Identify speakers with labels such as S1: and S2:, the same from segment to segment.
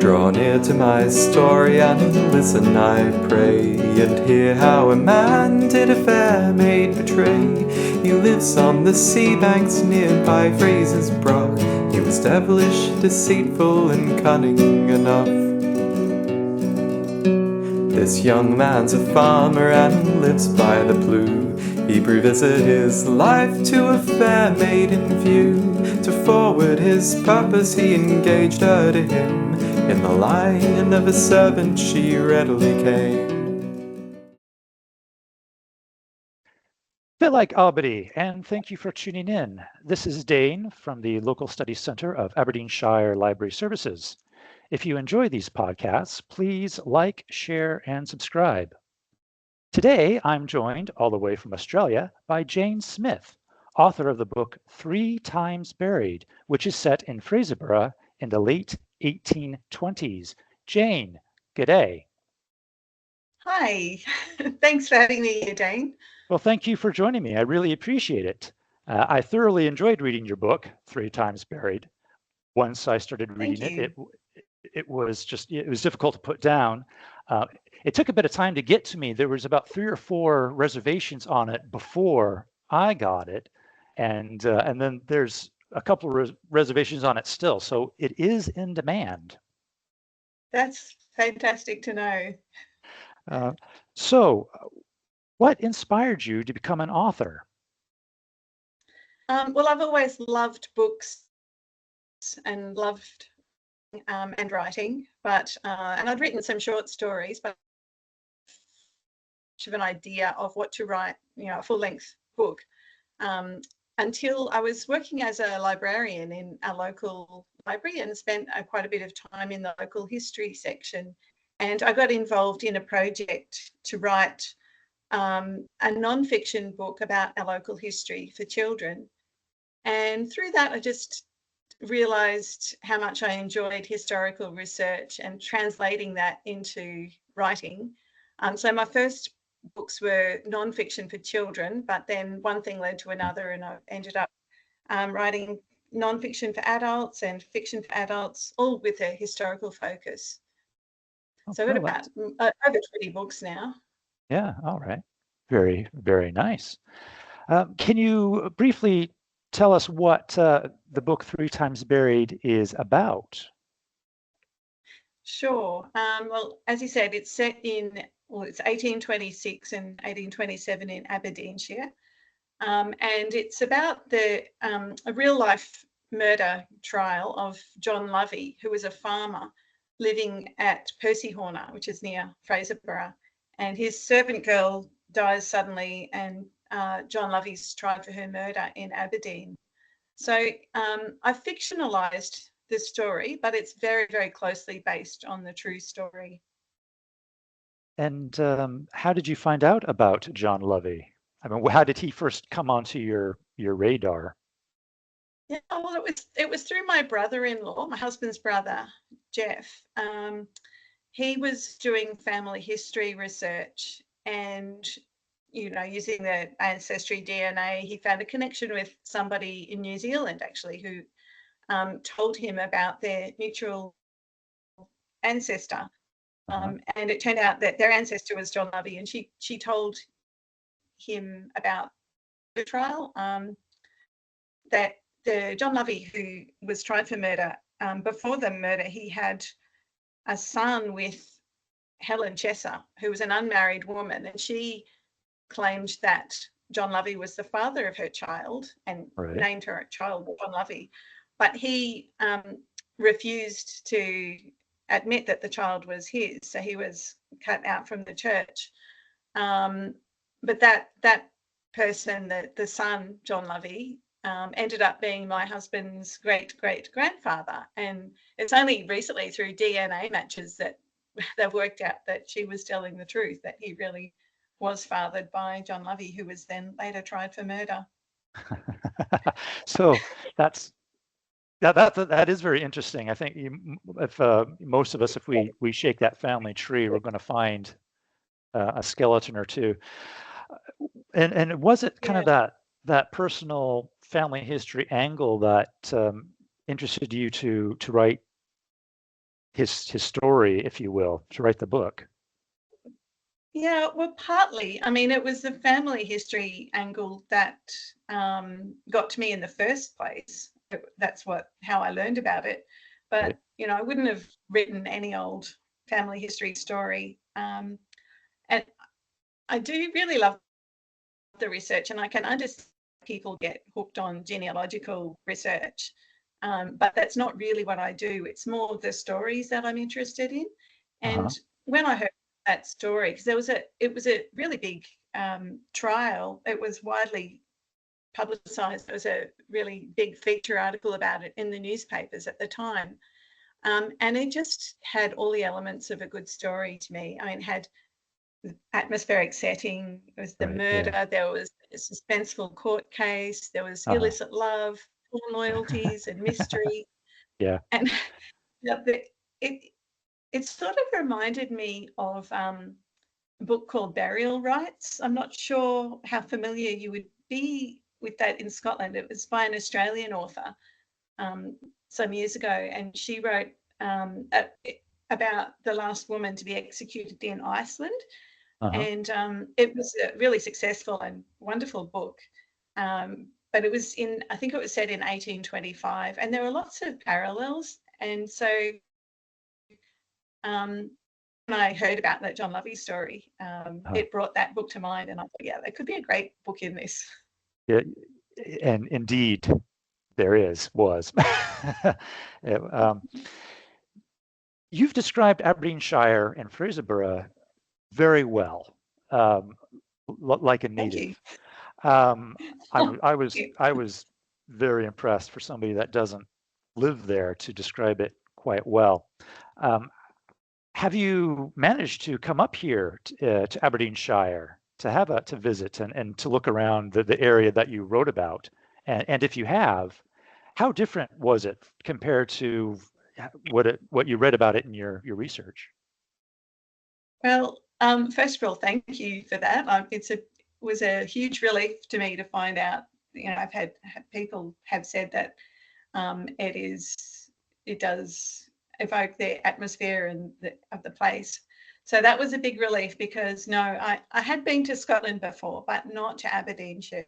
S1: Draw near to my story and listen, I pray, and hear how a man did a fair maid betray. He lives on the sea banks nearby Fraserburgh. He was devilish, deceitful, and cunning enough. This young man's a farmer and lives by the Blue. He prevised his life to a fair maid in view. To forward his purpose he engaged her to him. In the line of a servant she readily came.
S2: Bit like Albany, and thank you for tuning in. This is Dane from the Local Studies Centre of Aberdeenshire Library Services. If you enjoy these podcasts, please like, share, and subscribe. Today, I'm joined all the way from Australia by Jane Smith, author of the book 3 Buried, which is set in Fraserburgh in the late 1820s. Jane, g'day.
S3: Hi, thanks for having me here, Dane.
S2: Well, thank you for joining me. I really appreciate it. I thoroughly enjoyed reading your book, 3 Buried. Once I started reading it was difficult to put down. It took a bit of time to get to me. There was about 3 or 4 reservations on it before I got it, and then there's a couple of reservations on it still. So it is in demand.
S3: That's fantastic to know.
S2: So, what inspired you to become an author?
S3: Well, I've always loved books and loved and writing, but and I'd written some short stories, but of an idea of what to write, a full-length book, until I was working as a librarian in a local library and spent quite a bit of time in the local history section. And I got involved in a project to write a non-fiction book about our local history for children. And through that, I just realised how much I enjoyed historical research and translating that into writing. So my first books were non-fiction for children, but then one thing led to another, and I ended up writing non-fiction for adults and fiction for adults, all with a historical focus. So I've got about over 20 books now.
S2: Yeah, all right. Very, very nice. Can you briefly tell us what the book 3 Buried is about?
S3: Sure. Well, as you said, it's set in, it's 1826 and 1827 in Aberdeenshire. And it's about a real-life murder trial of John Lovey, who was a farmer living at Percyhorner, which is near Fraserburgh. And his servant girl dies suddenly, and John Lovey's tried for her murder in Aberdeen. So I've fictionalised this story, but it's very, very closely based on the true story.
S2: And how did you find out about John Lovey? I mean, how did he first come onto your radar?
S3: Yeah, well, it was through my brother-in-law, my husband's brother, Jeff. He was doing family history research, and using the ancestry DNA, he found a connection with somebody in New Zealand actually who told him about their mutual ancestor. And it turned out that their ancestor was John Lovey, and she told him about the trial, that the John Lovey who was tried for murder, before the murder, he had a son with Helen Chesser, who was an unmarried woman, and she claimed that John Lovey was the father of her child and named her child John Lovey. But he refused to admit that the child was his, so he was cut out from the church. But that person, the son, John Lovey, ended up being my husband's great-great-grandfather. And it's only recently through DNA matches that they've worked out that she was telling the truth, that he really was fathered by John Lovey, who was then later tried for murder.
S2: So that is very interesting. I think if most of us, if we shake that family tree, we're going to find a skeleton or two. And was it kind of that personal family history angle that interested you to write his story, if you will, to write the book?
S3: Yeah, well, partly. I mean, it was the family history angle that got to me in the first place. That's how I learned about it. But
S2: Right.
S3: I wouldn't have written any old family history story. And I do really love the research, and I can understand people get hooked on genealogical research. But that's not really what I do. It's more the stories that I'm interested in.
S2: Uh-huh.
S3: And when I heard that story, because it was a really big trial. It was widely publicised. There was a really big feature article about it in the newspapers at the time. And it just had all the elements of a good story to me. I mean, it had the atmospheric setting, there was the
S2: Right. Yeah.
S3: murder, there was a suspenseful court case, there was
S2: Uh-huh.
S3: illicit love, torn loyalties and mystery.
S2: Yeah.
S3: And it sort of reminded me of a book called Burial Rites. I'm not sure how familiar you would be with that in Scotland. It was by an Australian author some years ago, and she wrote about the last woman to be executed in Iceland.
S2: Uh-huh.
S3: And it was a really successful and wonderful book. But I think it was set in 1825, and there were lots of parallels. And so when I heard about that John Lovey story, it brought that book to mind, and I thought, yeah, there could be a great book in this.
S2: Yeah, and indeed, there was. You've described Aberdeenshire and Fraserburgh very well, like a
S3: Thank you.
S2: native. I was very impressed for somebody that doesn't live there to describe it quite well. Have you managed to come up here to Aberdeenshire to visit and to look around the area that you wrote about? And if you have, how different was it compared to what you read about it in your research?
S3: Well, first of all, thank you for that. It was a huge relief to me to find out. I've had people have said that it does evoke the atmosphere of the place. So that was a big relief, because I had been to Scotland before, but not to Aberdeenshire.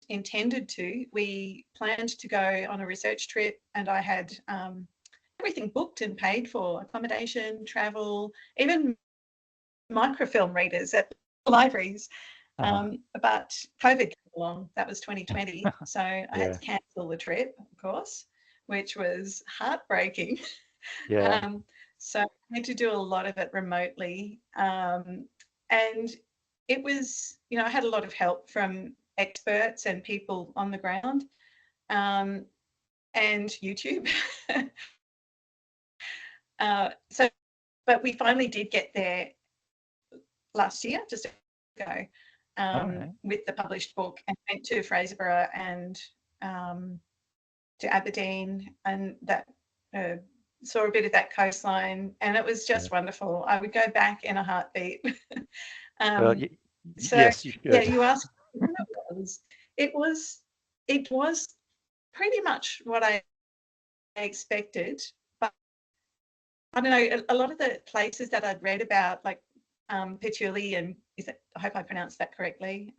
S3: Intended to. We planned to go on a research trip, and I had everything booked and paid for: accommodation, travel, even microfilm readers at libraries. But COVID came along. That was 2020. So I had to cancel the trip, of course, which was heartbreaking.
S2: Yeah.
S3: So I had to do a lot of it remotely. And it was, I had a lot of help from experts and people on the ground, and YouTube. But we finally did get there last year, just ago, with the published book, and went to Fraserburgh and to Aberdeen, and that saw a bit of that coastline, and it was just wonderful. I would go back in a heartbeat.
S2: Yes, you should.
S3: Yeah, you asked. It was pretty much what I expected, but I don't know, a lot of the places that I'd read about, like Petuli, and I hope I pronounced that correctly.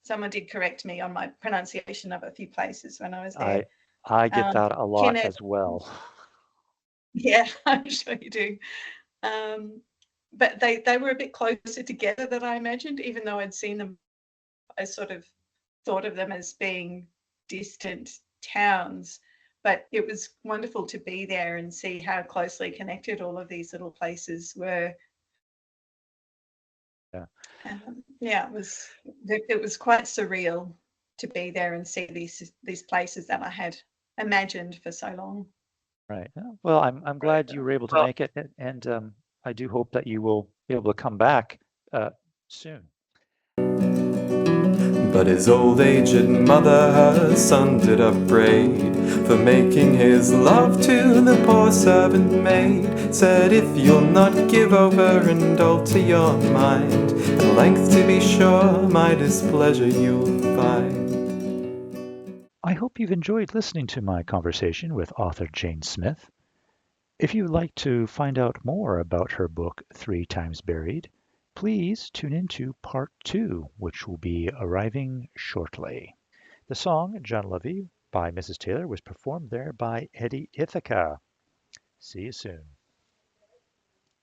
S3: Someone did correct me on my pronunciation of a few places when I was there.
S2: I get that a lot as well.
S3: Yeah, I'm sure you do. But they were a bit closer together than I imagined, even though I'd seen them. I sort of thought of them as being distant towns, but it was wonderful to be there and see how closely connected all of these little places were.
S2: Yeah.
S3: It was quite surreal to be there and see these places that I had imagined for so long.
S2: Right. Well, I'm glad you were able to make it, and I do hope that you will be able to come back soon.
S1: But his old aged mother, her son did upbraid for making his love to the poor servant maid. Said, if you'll not give over and alter your mind, at length to be sure my displeasure you'll find.
S2: I hope you've enjoyed listening to my conversation with author Jane Smith. If you'd like to find out more about her book, Three Times Buried, please tune into part 2, which will be arriving shortly. The song John Levy by Mrs. Taylor was performed there by Eddie Ithaca. See you soon.